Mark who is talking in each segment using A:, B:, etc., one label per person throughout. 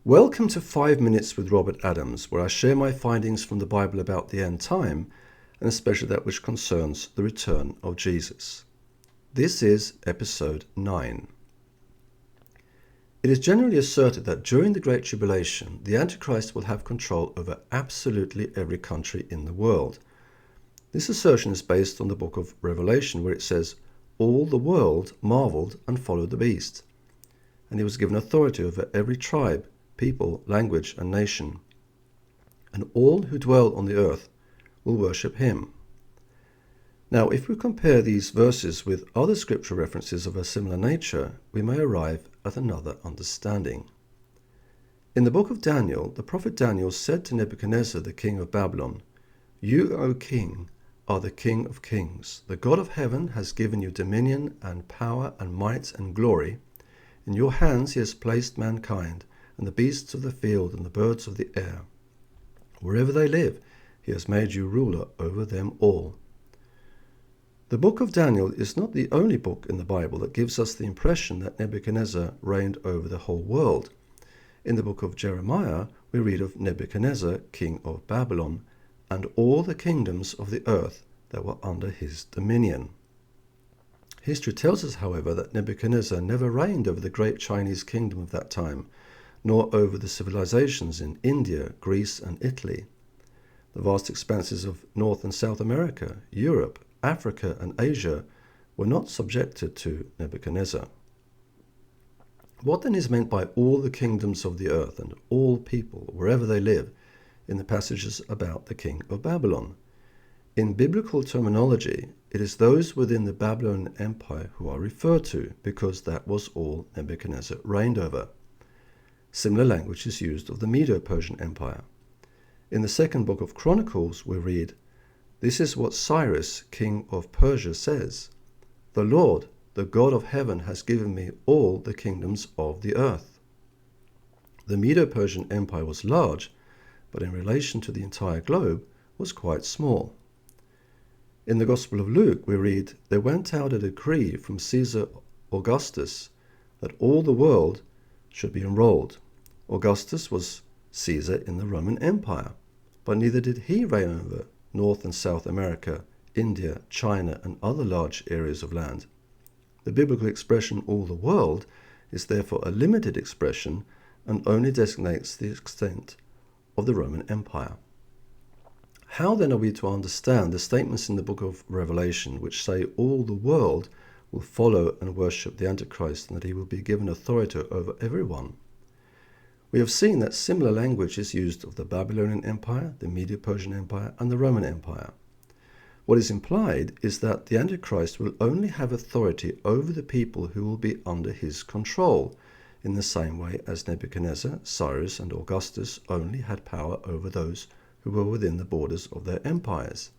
A: Welcome to 5 Minutes with Robert Adams, where I share my findings from the Bible about the end time, and especially that which concerns the return of Jesus. This is episode 9. It is generally asserted that during the Great Tribulation, the Antichrist will have control over absolutely every country in the world. This assertion is based on the book of Revelation, where it says, "All the world marveled and followed the beast, and he was given authority over every tribe, people, language, and nation, and all who dwell on the earth will worship him." Now, if we compare these verses with other scripture references of a similar nature, we may arrive at another understanding. In the book of Daniel, the prophet Daniel said to Nebuchadnezzar, the king of Babylon, "You, O king, are the King of kings. The God of heaven has given you dominion and power and might and glory. In your hands he has placed mankind, and the beasts of the field and the birds of the air. Wherever they live, he has made you ruler over them all." The book of Daniel is not the only book in the Bible that gives us the impression that Nebuchadnezzar reigned over the whole world. In the book of Jeremiah, we read of Nebuchadnezzar, king of Babylon, and all the kingdoms of the earth that were under his dominion. History tells us, however, that Nebuchadnezzar never reigned over the great Chinese kingdom of that time, nor over the civilizations in India, Greece, and Italy. The vast expanses of North and South America, Europe, Africa, and Asia were not subjected to Nebuchadnezzar. What then is meant by all the kingdoms of the earth and all people, wherever they live, in the passages about the king of Babylon? In biblical terminology, it is those within the Babylonian Empire who are referred to, because that was all Nebuchadnezzar reigned over. Similar language is used of the Medo-Persian Empire. In the second book of Chronicles, we read, "This is what Cyrus, king of Persia, says. The Lord, the God of heaven, has given me all the kingdoms of the earth." The Medo-Persian Empire was large, but in relation to the entire globe was quite small. In the Gospel of Luke, we read, "There went out a decree from Caesar Augustus that all the world should be enrolled." Augustus was Caesar in the Roman Empire, but neither did he reign over North and South America, India, China, and other large areas of land. The biblical expression "all the world" is therefore a limited expression and only designates the extent of the Roman Empire. How then are we to understand the statements in the book of Revelation which say all the world will follow and worship the Antichrist and that he will be given authority over everyone? We have seen that similar language is used of the Babylonian Empire, the Medo-Persian Empire, and the Roman Empire. What is implied is that the Antichrist will only have authority over the people who will be under his control, in the same way as Nebuchadnezzar, Cyrus, and Augustus only had power over those who were within the borders of their empires.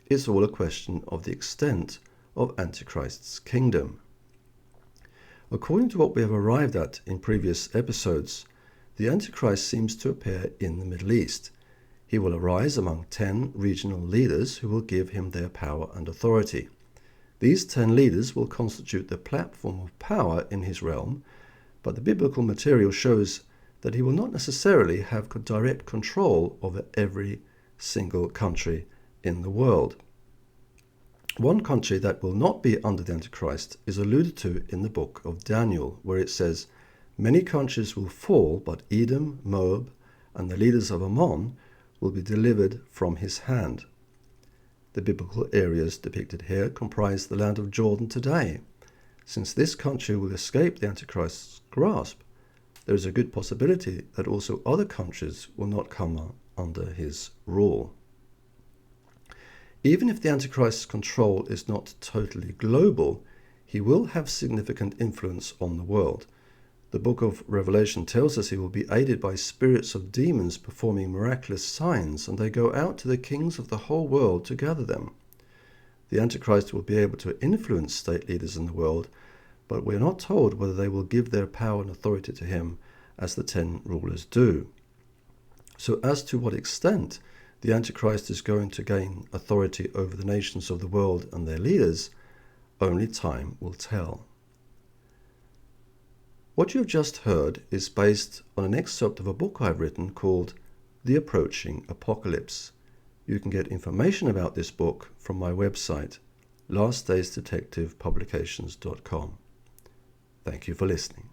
A: It's all a question of the extent of Antichrist's kingdom. According to what we have arrived at in previous episodes, the Antichrist seems to appear in the Middle East. He will arise among 10 regional leaders who will give him their power and authority. These 10 leaders will constitute the platform of power in his realm, but the biblical material shows that he will not necessarily have direct control over every single country in the world. One country that will not be under the Antichrist is alluded to in the book of Daniel, where it says, "Many countries will fall, but Edom, Moab, and the leaders of Ammon will be delivered from his hand." The biblical areas depicted here comprise the land of Jordan today. Since this country will escape the Antichrist's grasp, there is a good possibility that also other countries will not come under his rule. Even if the Antichrist's control is not totally global, he will have significant influence on the world. The book of Revelation tells us he will be aided by spirits of demons performing miraculous signs, and they go out to the kings of the whole world to gather them. The Antichrist will be able to influence state leaders in the world, but we are not told whether they will give their power and authority to him as the 10 rulers do. So as to what extent the Antichrist is going to gain authority over the nations of the world and their leaders, only time will tell. What you have just heard is based on an excerpt of a book I've written called The Approaching Apocalypse. You can get information about this book from my website, lastdaysdetectivepublications.com. Thank you for listening.